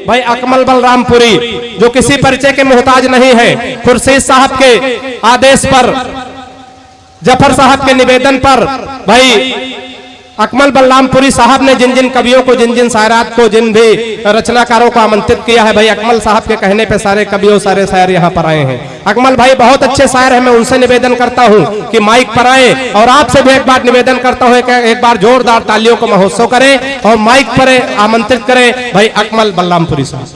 भाई अकमल बलरामपुरी, जो किसी परिचय के मोहताज नहीं है, खुर्शीद साहब के आदेश पर, जफर साहब के निवेदन पर भाई अकमल बलरामपुरी साहब ने जिन जिन कवियों को, जिन जिन शायरात को, जिन भी रचनाकारों को आमंत्रित किया है, भाई अकमल साहब के कहने पे सारे कवियों, सारे शायर यहाँ पर आए हैं। अकमल भाई बहुत अच्छे शायर हैं, मैं उनसे निवेदन करता हूँ कि माइक पर आए, और आपसे भी एक बार निवेदन करता हूँ कि एक बार जोरदार तालियों का महोत्सव करें और माइक पर आमंत्रित करें भाई अकमल बलरामपुरी साहब।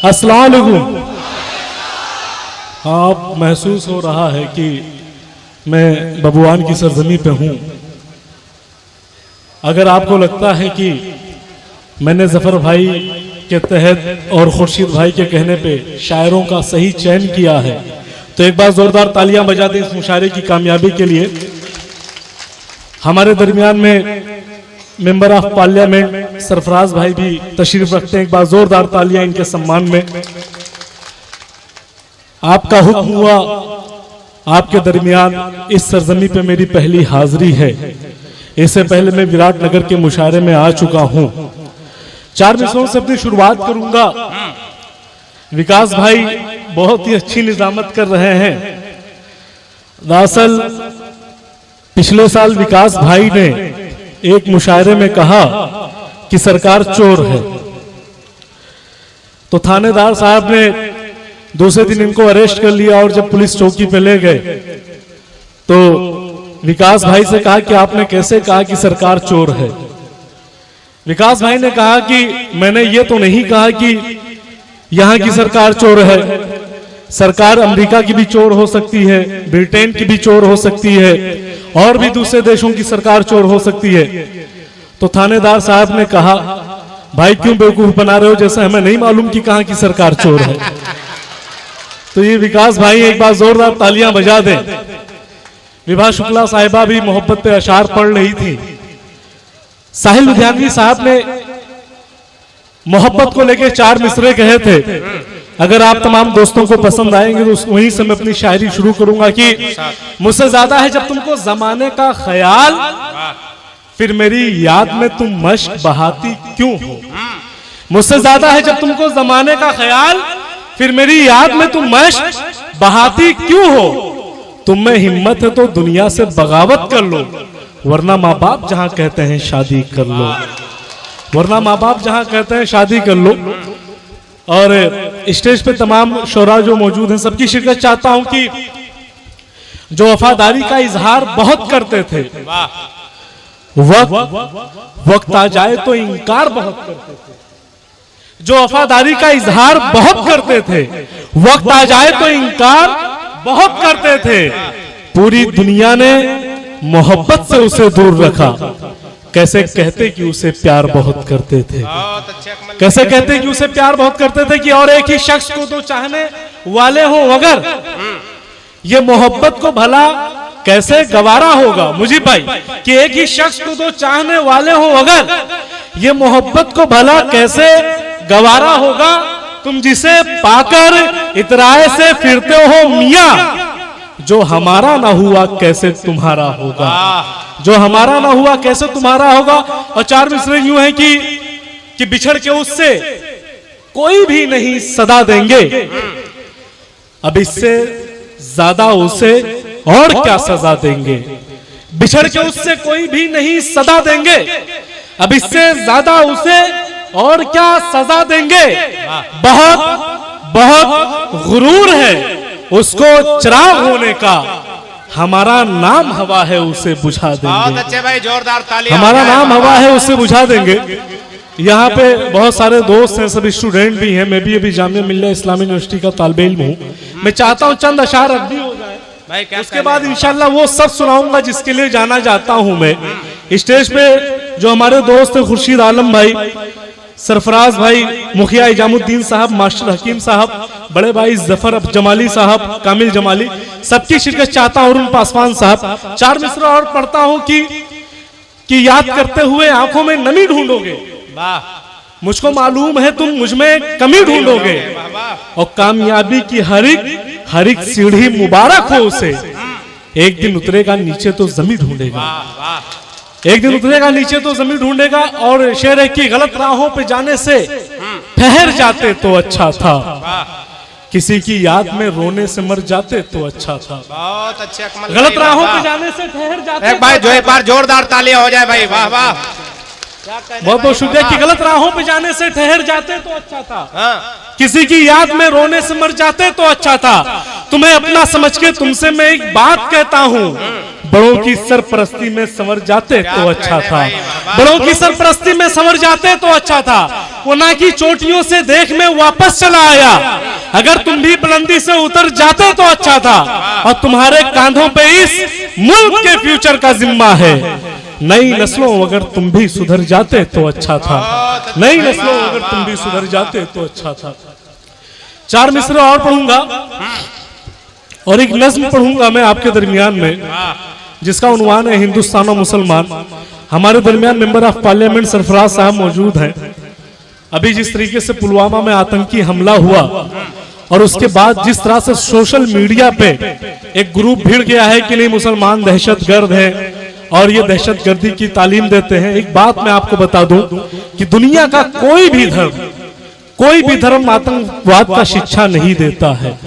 अस्सलाम वालेकुम। आप महसूस हो रहा है कि मैं बबुआन की सरजमी पे हूँ। अगर आपको लगता है कि मैंने जफर भाई के तहत और खुर्शीद भाई के कहने पे शायरों का सही चयन किया है, तो एक बार जोरदार तालियां बजा दें इस मुशायरे की कामयाबी के लिए। हमारे दरमियान में मेंबर ऑफ पार्लियामेंट सरफराज भाई भी तशरीफ रखते हैं, एक बार जोरदार तालियां इनके सम्मान में। आपका हुक्म हुआ, आपके दरमियान इस सरजमी पे मेरी पहली हाजिरी है। इससे पहले मैं विराटनगर के मुशायरे में आ चुका हूं। 4 मिसरों से अपनी शुरुआत करूंगा। विकास भाई बहुत ही अच्छी निजामत कर रहे हैं। दरअसल पिछले साल विकास भाई ने एक मुशायरे में कहा कि सरकार चोर है, तो थानेदार साहब ने दूसरे दिन इनको अरेस्ट कर लिया, और जब पुलिस चौकी पे ले गए तो विकास भाई से कहा कि आपने कैसे कहा कि सरकार चोर है। विकास भाई ने कहा कि मैंने ये तो नहीं कहा कि यहाँ की सरकार चोर है, सरकार अमेरिका की भी चोर हो सकती है, ब्रिटेन की भी चोर हो सकती है, और भी दूसरे देशों की सरकार चोर हो सकती है। तो थानेदार साहब ने कहा, भाई क्यों बेवकूफ बना रहे हो, जैसे हमें नहीं मालूम कि कहाँ की सरकार चोर है। तो ये विकास भाई एक बार जोरदार तालियां बजा दें। विभा शुक्ला साहिबा भी मोहब्बत पे अशार पढ़ रही थी। साहिल लुधियानवी साहब ने मोहब्बत को लेके 4 मिसरे कहे थे। अगर आप तमाम दोस्तों को पसंद आएंगे तो वहीं से मैं अपनी शायरी शुरू करूंगा कि मुझसे ज्यादा है जब तुमको जमाने का ख्याल, फिर मेरी याद में तुम मश्क बहाती क्यों हो। मुझसे ज्यादा है जब तुमको जमाने का ख्याल, फिर मेरी याद में तुम मश्क बहाती क्यों हो। तुम में हिम्मत है तो दुनिया से बगावत कर लो, वरना माँ बाप जहां कहते हैं शादी कर लो, वरना माँ बाप जहां कहते हैं शादी कर लो। और स्टेज पे तमाम शोरा जो मौजूद हैं सबकी शिरकत चाहता हूं कि जो वफादारी का इजहार बहुत करते थे, वक्त आ जाए तो इनकार बहुत करते थे। जो वफादारी का इजहार बहुत करते थे, वक्त आ जाए तो इनकार बहुत करते थे। पूरी दुनिया ने मोहब्बत से उसे दूर रखा, कैसे कहते कि उसे प्यार बहुत करते थे, कैसे कहते कि उसे प्यार बहुत करते थे। कि और एक ही शख्स को तो चाहने वाले हो अगर, ये मोहब्बत को भला कैसे गवारा होगा। मुझीब भाई कि एक ही शख्स को तो चाहने वाले हो अगर, ये मोहब्बत को भला कैसे गवारा होगा। तुम जिसे पाकर इतराए से फिरते हो मियां, जो हमारा ना हुआ कैसे तुम्हारा होगा, जो हमारा ना हुआ कैसे तुम्हारा होगा। और 4 मिसरे यूं है कि बिछड़ के उससे कोई भी नहीं सदा देंगे, अब इससे ज्यादा उसे और क्या सजा देंगे। बिछड़ के उससे कोई भी नहीं सदा देंगे, अब इससे ज्यादा उसे और क्या सजा देंगे। बहुत बहुत गुरूर है उसको चिराग होने का, हमारा नाम हवा है उसे बुझा देंगे। बहुत अच्छे भाई, जोरदार तालियां। हमारा नाम हवा है उसे बुझा देंगे। यहाँ पे बहुत सारे दोस्त हैं, सब स्टूडेंट भी हैं। मैं भी अभी जामिया मिल्लिया इस्लामी यूनिवर्सिटी का तालिबे इल्म हूँ। मैं चाहता हूँ चंद अशार अरबी हो जाए, उसके बाद इंशाल्लाह वो सब सुनाऊंगा जिसके लिए जाना चाहता हूँ मैं। स्टेज पे जो हमारे दोस्त हैं, खुर्शीद आलम भाई, सरफराज भाई, मुखिया इजामुद्दीन साहब, मास्टर हकीम साहब, बड़े भाई जफर जमाली साहब, कामिल जमाली, सबकी शिरकत चाहता हूँ। अरुण पासवान साहब, 4 मिसरा और पढ़ता हूँ कि याद करते हुए आंखों में नमी ढूंढोगे, मुझको मालूम है तुम मुझमें कमी ढूंढोगे, और कामयाबी की हर एक सीढ़ी मुबारक हो उसे, एक दिन उतरेगा नीचे तो जमीन ढूंढेगा, एक दिन उतरेगा नीचे तो जमीन ढूंढेगा। और शेर है कि गलत राहों पे जाने से ठहर जाते तो अच्छा था, किसी की याद में रोने से मर जाते तो अच्छा था। बहुत अच्छे अकमल गलत भाई, राहों वाह, पे जाने से ठहर जाते एक बार जो एक बार जोरदार तालियां हो जाए भाई, वाह वाह। बहुत बहुत शुक्रिया कि गलत राहों पे जाने से ठहर जाते तो अच्छा था, हाँ। किसी की याद में रोने से मर जाते तो अच्छा था। तुम्हें अपना समझ के तुमसे मैं एक बात कहता हूँ, बड़ों की सरपरस्ती में संवर जाते तो अच्छा था, बड़ों की सरपरस्ती में संवर जाते तो अच्छा था। वो ना कि चोटियों से देख में वापस चला आया, अगर तुम भी बुलंदी से उतर जाते तो अच्छा था। और तुम्हारे कांधों पे इस मुल्क के फ्यूचर का जिम्मा है। नई नस्लों अगर तुम भी सुधर जाते तो अच्छा था, नई नस्लों अगर तुम भी सुधर जाते तो अच्छा था। 4 मिसरे और पढ़ूंगा और एक नज्म पढ़ूंगा मैं आपके दरमियान में, जिसका उन्वान है हिंदुस्तान और मुसलमान। हमारे दरमियान मेंबर ऑफ पार्लियामेंट सरफराज साहब मौजूद हैं। अभी जिस तरीके से पुलवामा में आतंकी हमला हुआ और उसके बाद जिस तरह से सोशल मीडिया पे एक ग्रुप भिड़ गया है कि नहीं मुसलमान दहशतगर्द हैं और ये दहशतगर्दी की तालीम देते हैं। एक बात मैं आपको बता दूं कि दुनिया का कोई भी धर्म आतंकवाद का शिक्षा नहीं देता है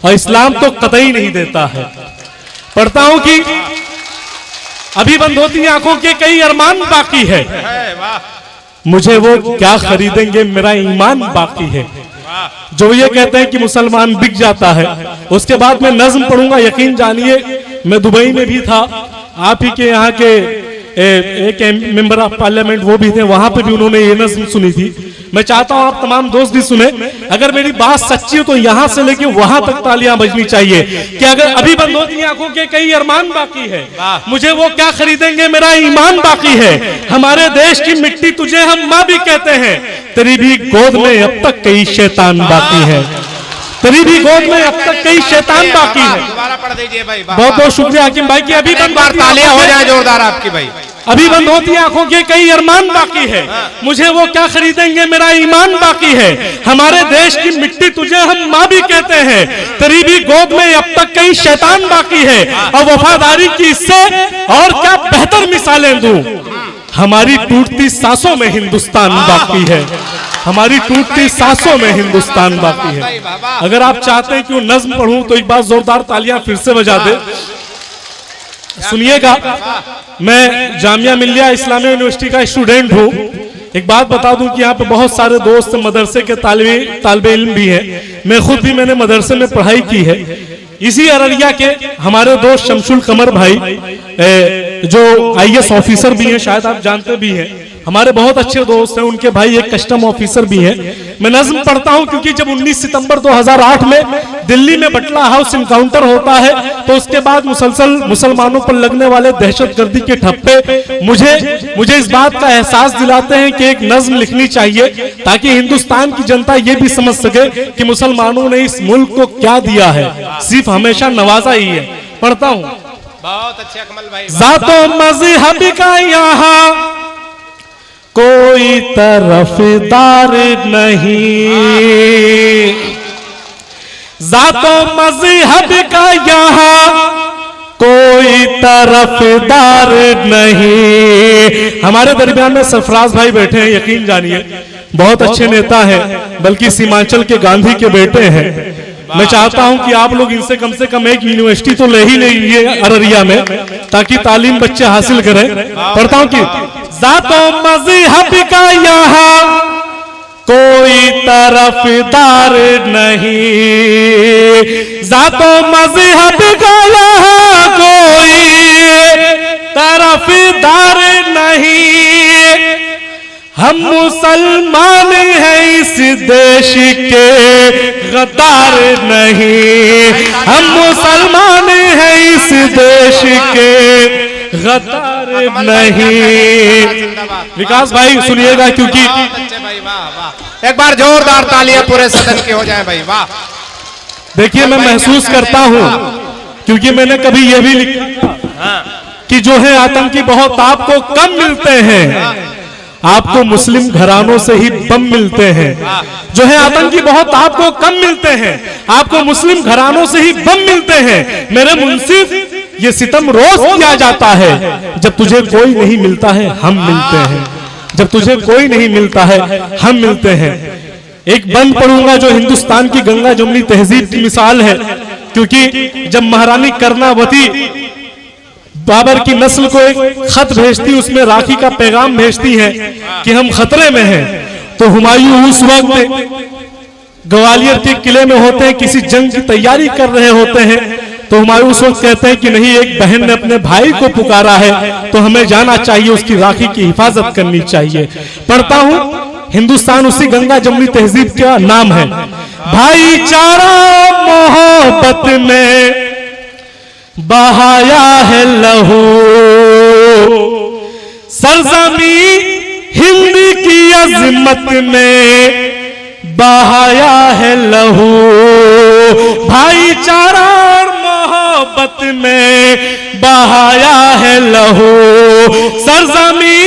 और इस्लाम तो कतई नहीं देता है। पढ़ता हूं कि अभी बंद होती आंखों के कई अरमान बाकी है, मुझे वो क्या खरीदेंगे मेरा ईमान बाकी है। जो ये कहते हैं कि मुसलमान बिक जाता है। उसके बाद मैं नज्म पढ़ूंगा, यकीन जानिए मैं दुबई में भी था, आप ही के यहाँ के एक मेंबर ऑफ पार्लियामेंट वो भी थे, वहां पे भी उन्होंने ये नज्म सुनी थी। मैं चाहता हूं आप तमाम दोस्त भी सुने। अगर मेरी बात सच्ची हो तो यहां से लेके वहां तक तालियां बजनी चाहिए कि अगर अभी बंद होती आंखों के कई अरमान बाकी है, मुझे वो क्या खरीदेंगे मेरा ईमान बाकी है। हमारे देश की मिट्टी तुझे हम माँ भी कहते हैं, तेरी भी गोद में अब तक कई शैतान बाकी है, तेरी भी गोद में अब तक कई शैतान बाकी है। दोबारा पढ़ दीजिए भाई। बहुत बहुत शुक्रिया हाकिम भाई की अभी एक बार तालियां हो जाए जोरदार आपकी भाई। अभी बंद होती आंखों के कई अरमान बाकी है, मुझे वो क्या खरीदेंगे मेरा ईमान बाकी है। हमारे देश की मिट्टी तुझे हम माँ भी कहते हैं, तेरी भी गोद में अब तक कई शैतान बाकी है। और वफादारी की इससे और क्या बेहतर मिसालें दूं, हमारी टूटती सांसों में हिंदुस्तान बाकी है, हमारी टूटती सांसों में हिंदुस्तान बाकी है। अगर आप चाहते हैं कि वो नज्म पढ़ूं तो एक बार जोरदार तालियां फिर से बजा दे। सुनिएगा, मैं जामिया मिल्लिया इस्लामिया यूनिवर्सिटी का स्टूडेंट हूँ। एक बात बता दूं कि यहाँ पे बहुत सारे दोस्त मदरसे के तालिबे इल्म भी हैं। मैं खुद भी मैंने मदरसे में पढ़ाई की है। इसी अररिया के हमारे दोस्त शमशुल कमर भाई जो IAS ऑफिसर भी हैं, शायद आप जानते भी हैं, हमारे बहुत अच्छे दोस्त हैं। उनके भाई एक कस्टम ऑफिसर भी हैं। मैं नज्म पढ़ता हूं क्योंकि जब 19 सितंबर 2008 में दिल्ली में बटला हाउस इनकाउंटर होता है तो उसके बाद मुसलसल मुसलमानों पर लगने वाले दहशतगर्दी के ठप्पे मुझे इस बात का एहसास दिलाते हैं कि एक नज्म लिखनी चाहिए ताकि हिंदुस्तान की जनता ये भी समझ सके कि मुसलमानों ने इस मुल्क को क्या दिया है, सिर्फ हमेशा नवाजा ही है। पढ़ता हूं। बहुत अच्छे अकमल भाई। ज़ातो मज़हब का यहाँ कोई तरफदार नहीं, ज़ातो मज़हब का यहाँ कोई तरफदार नहीं। हमारे दरमियान में सरफराज भाई बैठे हैं, यकीन जानिए बहुत अच्छे नेता हैं, बल्कि सीमांचल के गांधी के बेटे हैं। मैं चाहता हूं कि आप लोग इनसे कम से कम एक यूनिवर्सिटी तो ले ही लीजिए अररिया में, ताकि तालीम बच्चे हासिल करें। पढ़ता हूं कि ज़ातो मज़हब का यहाँ कोई तरफदार नहीं, ज़ातो मज़हब का यहाँ कोई तरफदार नहीं। हम मुसलमान हैं इस देश के गद्दार नहीं, हम मुसलमान हैं इस देश के गद्दार नहीं। विकास भाई सुनिएगा क्योंकि एक बार जोरदार तालियां पूरे सदन की हो जाए भाई। वाह। देखिए मैं महसूस करता हूं क्योंकि मैंने कभी यह भी लिखा कि जो है आतंकी बहुत आपको कम मिलते हैं, आपको मुस्लिम घरानों से ही बम मिलते हैं। जो है आतंकी बहुत आपको कम मिलते हैं, आपको मुस्लिम घरानों से ही बम मिलते हैं। मेरे मुंसिफ ये सितम रोज किया जाता है, जब तुझे कोई नहीं मिलता है हम मिलते हैं, जब तुझे कोई नहीं मिलता है हम मिलते हैं। एक बंद पढ़ूंगा जो हिंदुस्तान की गंगा जमुनी तहजीब की मिसाल है, क्योंकि जब महारानी कर्णावती बाबर की नस्ल को एक खत भेजती, उसमें राखी का पैगाम भेजती है कि हम खतरे में हैं, तो हुमायूं उस वक्त ग्वालियर के किले में होते हैं, किसी जंग की तैयारी कर रहे होते हैं, तो हुमायूं उस वक्त कहते हैं कि नहीं, एक बहन ने अपने भाई को पुकारा है तो हमें जाना चाहिए, उसकी राखी की हिफाजत करनी चाहिए। पढ़ता हूं, हिंदुस्तान उसी गंगा जमुनी तहजीब का नाम है। भाईचारा मोहब्बत में बहाया है लहू, सरजमी हिंद की अजमत में बहाया है लहू, भाईचारा और मोहब्बत में बहाया है लहू, सरजमी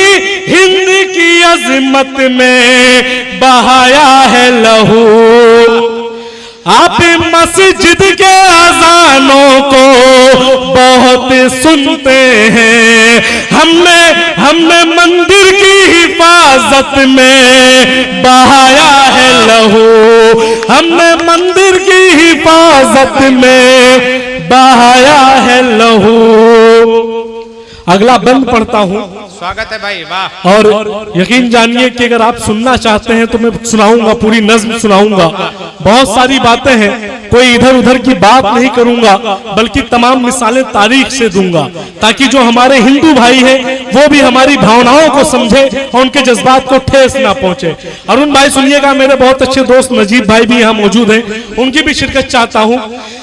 हिंद की अजमत में बहाया है लहू। आप मस्जिद के अजानों को बहुत सुनते हैं, हमने मंदिर की हिफाजत में बहाया है लहू, हमने मंदिर की हिफाजत में बहाया है लहू। अगला बंद पढ़ता हूं। स्वागत है भाई, वाह। और यकीन जानिए कि अगर आप सुनना चाहते हैं तो मैं सुनाऊंगा, पूरी नज्म सुनाऊंगा। बहुत सारी बातें हैं, कोई इधर उधर की बात नहीं करूंगा, बल्कि तमाम मिसालें तारीख से दूंगा, ताकि जो हमारे हिंदू भाई हैं वो भी हमारी भावनाओं को समझे और उनके जज्बात को ठेस ना पहुंचे। अरुण भाई सुनिएगा, मेरे बहुत अच्छे दोस्त नजीब भाई भी यहाँ मौजूद हैं, उनकी भी शिरकत चाहता हूं।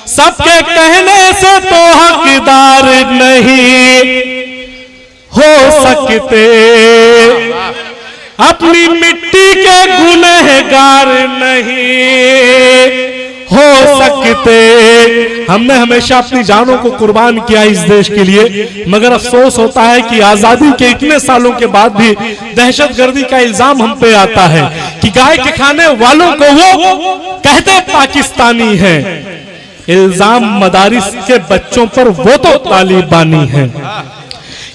सबके कहने से तो हकदार नहीं हो सकते, अपनी मिट्टी के गुनहगार नहीं हो सकते। हमने हमेशा अपनी जानों को कुर्बान किया इस देश के लिए, मगर अफसोस होता है कि आजादी के इतने सालों के बाद भी दहशतगर्दी का इल्जाम हम पे आता है कि गाय के खाने वालों को वो कहते पाकिस्तानी हैं। इल्जाम मदारिस के बच्चों पर वो तो तालिबानी है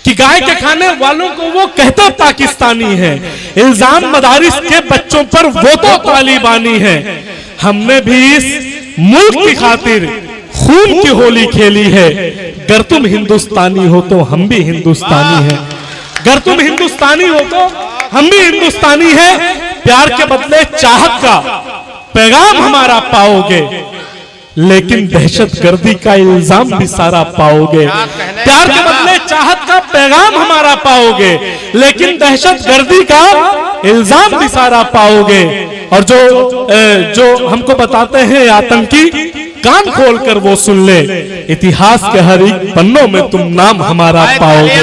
कि गाय के खाने वालों को वो कहते पाकिस्तानी है, इल्जाम मदारिस के बच्चों पर वो तो तालिबानी है। हमने भी इस मुल्क की खातिर खून की होली खेली है, गर तुम हिंदुस्तानी हो तो हम भी हिंदुस्तानी हैं, गर तुम हिंदुस्तानी हो तो हम भी हिंदुस्तानी हैं। प्यार के बदले चाहत का पैगाम हमारा पाओगे, लेकिन दहशतगर्दी का इल्जाम भी सारा पाओगे। प्यार के बदले चाहत का पैगाम हमारा पाओगे, लेकिन दहशतगर्दी का इल्जाम भी सारा पाओगे। और जो हमको बताते हैं आतंकी, कान खोलकर वो सुन ले, इतिहास के हर एक पन्नों में तुम नाम हमारा पाओगे,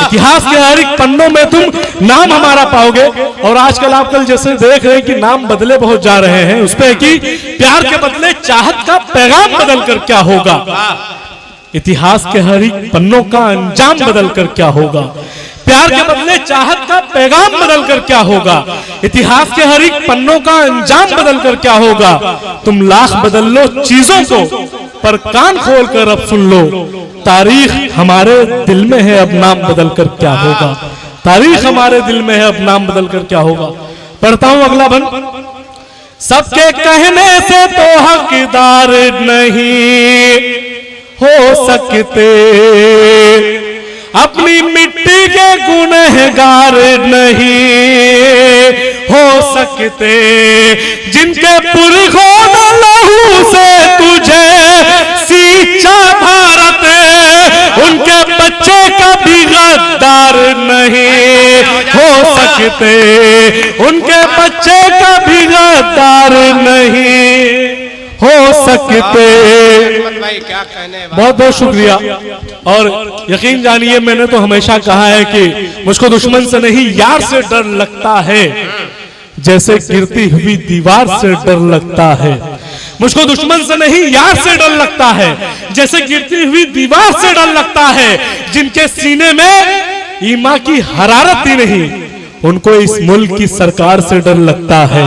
इतिहास के हर एक पन्नों में तुम नाम हमारा पाओगे। और आजकल आप कल जैसे देख रहे हैं कि नाम बदले बहुत जा रहे हैं, उस पे कि प्यार के बदले चाहत का पैगाम बदल कर क्या होगा, इतिहास के हर एक पन्नों का अंजाम बदल कर क्या होगा। प्यार के बदले चाहत का पैगाम बदल कर क्या होगा, इतिहास के हर एक पन्नों का अंजाम बदल कर क्या होगा। तुम लाख बदल लो चीजों को, पर कान खोल कर अब सुन लो, तारीख हमारे दिल में है, अब नाम बदल कर क्या होगा, तारीख हमारे दिल में है, अब नाम बदल कर क्या होगा। पढ़ता हूं अगला बंद। सबके कहने से तो हकदार नहीं हो सकते, अपनी मिट्टी के गुनहगार नहीं हो सकते। जिनके पुरखों ने लहू से तुझे सींचा भारत, उनके बच्चे कभी गद्दार नहीं हो सकते, उनके बच्चे कभी गद्दार नहीं हो सकते। क्या कहने, बहुत बहुत शुक्रिया। और यकीन जानिए, मैंने तो हमेशा कहा है कि मुझको दुश्मन से नहीं यार से डर लगता है, जैसे गिरती हुई दीवार से डर लगता है। मुझको दुश्मन से नहीं यार से डर लगता है, जैसे गिरती हुई दीवार से डर लगता है। जिनके सीने में ईमान की हरारत ही नहीं, उनको इस मुल्क की सरकार से डर लगता है,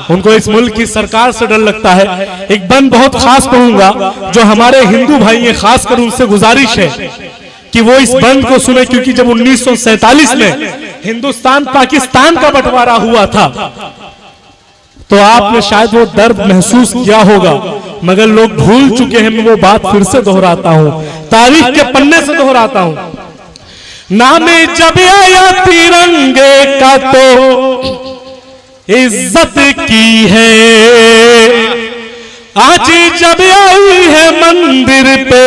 उनको इस मुल्क की सरकार से डर लगता है। एक बंद बहुत खास पढ़ूंगा, जो हमारे हिंदू भाई हैं, खासकर उनसे गुजारिश है कि वो इस बंद को सुने, क्योंकि जब 1947 में हिंदुस्तान पाकिस्तान का बंटवारा हुआ था तो आपने शायद वो दर्द महसूस किया होगा, मगर लोग भूल चुके हैं। मैं वो बात फिर से दोहराता हूं, तारीख के पन्ने से दोहराता हूं। नामे जब आया तिरंगे का तो इज्जत की है, आज जब आई है मंदिर पे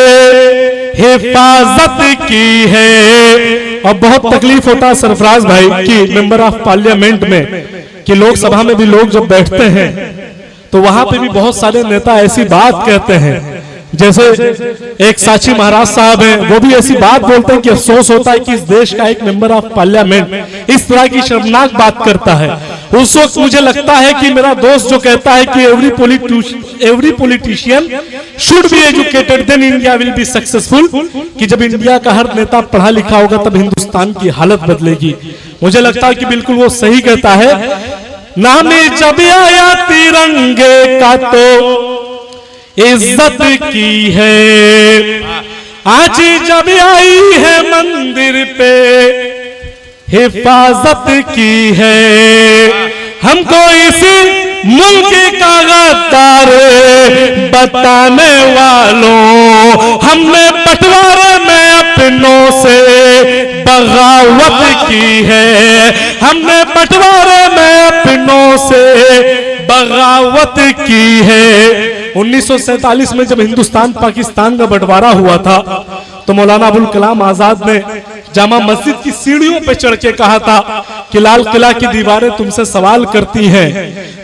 हिफाजत की है। और बहुत तकलीफ होता है सरफराज भाई की मेंबर ऑफ पार्लियामेंट में कि लोकसभा में भी लोग जब बैठते हैं तो वहां पे भी बहुत सारे नेता ऐसी बात कहते हैं, जैसे एक साची महाराज साहब हैं, वो भी ऐसी बात बोलते हैं कि अफसोस होता है कि इस देश का एक मेंबर ऑफ पार्लियामेंट इस तरह की शर्मनाक बात करता है। उस वक्त मुझे लगता है कि मेरा दोस्त जो कहता है कि every politician should be educated then India will be successful, कि जब इंडिया का हर नेता पढ़ा लिखा होगा तब हिंदुस्तान की हालत बदलेगी। मुझे लगता है कि बिल्कुल वो सही कहता है। नामे जब आया तिरंगे का तो इज्जत की है, आज जब आई है मंदिर पे हिफाजत की है। हमको इसी मुल्क का गद्दार बताने वालों, हमने बंटवारे में अपनों से बगावत की है, हमने बंटवारे में अपनों से बगावत की है। 1947 में जब हिंदुस्तान पाकिस्तान का बंटवारा हुआ था तो मौलाना अबुल कलाम आजाद ने जामा मस्जिद की सीढ़ियों पे चढ़ के कहा था कि लाल किला की दीवारें तुमसे सवाल करती हैं,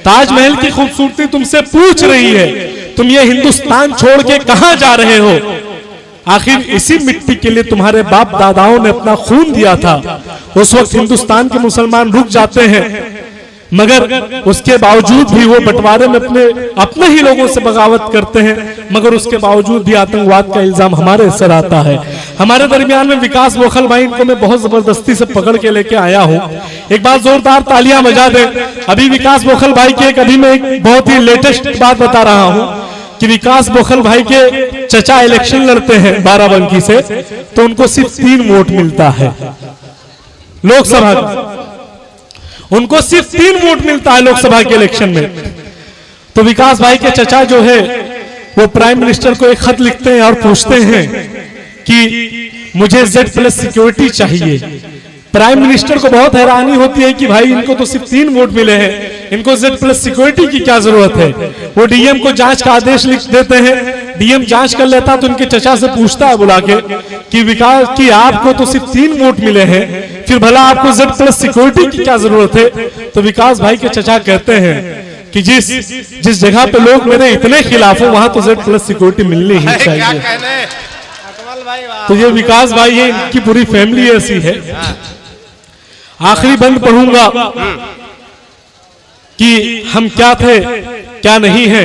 ताजमहल की खूबसूरती तुमसे पूछ रही है, तुम ये हिंदुस्तान छोड़ के कहां जा रहे हो। आखिर इसी मिट्टी के लिए तुम्हारे बाप दादाओं ने अपना खून दिया था। उस वक्त हिंदुस्तान के मुसलमान रुक जाते हैं, मगर उसके बावजूद भी वो बंटवारे में अपने ही लोगों से बगावत करते हैं, मगर उसके बावजूद भी आतंकवाद का इल्जाम हमारे सर आता है। हमारे दरमियान में विकास बोखल भाई, इनको मैं बहुत जबरदस्ती से पकड़ के लेके आया हूं। एक बार जोरदार तालियां बजा दें। अभी विकास बोखल भाई की अभी मैं एक बहुत ही लेटेस्ट बात बता रहा हूं कि विकास बोखल भाई के चचा इलेक्शन लड़ते हैं बाराबंकी से, तो उनको सिर्फ 3 वोट मिलता है लोकसभा का, उनको सिर्फ 3 वोट मिलता है लोकसभा के इलेक्शन में। तो विकास भाई के चचा जो है वो प्राइम मिनिस्टर को एक खत लिखते हैं और पूछते हैं कि मुझे Z+ सिक्योरिटी चाहिए। प्राइम मिनिस्टर को बहुत हैरानी होती है कि भाई इनको तो सिर्फ 3 वोट मिले हैं, इनको Z+ सिक्योरिटी की क्या जरूरत है। वो डीएम को जांच का आदेश लिख देते हैं, डीएम जांच कर लेता तो उनके चचा से पूछता है बुला के कि विकास की आपको तो सिर्फ 3 वोट मिले हैं, फिर भला आपको Z+ सिक्योरिटी की क्या जरूरत है। तो विकास भाई के चचा कहते हैं कि जिस जगह पे लोग मेरे इतने खिलाफ हो वहां तो Z+ सिक्योरिटी मिलनी ही चाहिए। तो ये विकास भाई है, इनकी पूरी फैमिली ऐसी है। आखिरी बंद पढ़ूंगा कि हम क्या थे क्या नहीं है।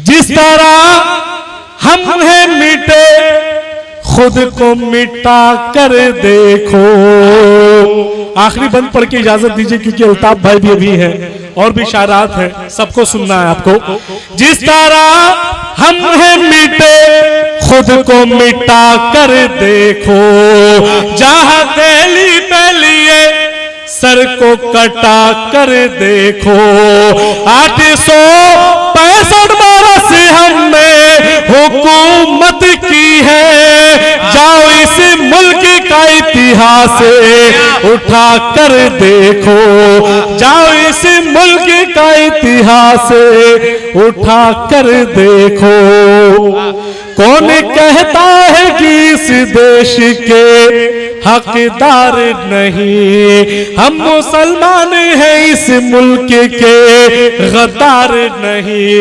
जिस तरह हम हैं मिटे खुद को मिटा कर देखो। आखिरी बंद पढ़ के इजाजत दीजिए क्योंकि अल्ताफ भाई भी अभी हैं और भी शायरात हैं, सबको सुनना है आपको। जिस तरह हम हैं मिटे खुद को मिटा कर देखो, जहां दिल्ली पे लिए सर को कटा कर देखो। 865 बरस हमने हुकूमत की है, जाओ इस मुल्क का इतिहास उठा कर देखो, जाओ इस मुल्क का इतिहास उठा कर देखो। कौन कहता है कि इस देश के हकदार नहीं, हम मुसलमान हैं इस मुल्क के गद्दार नहीं।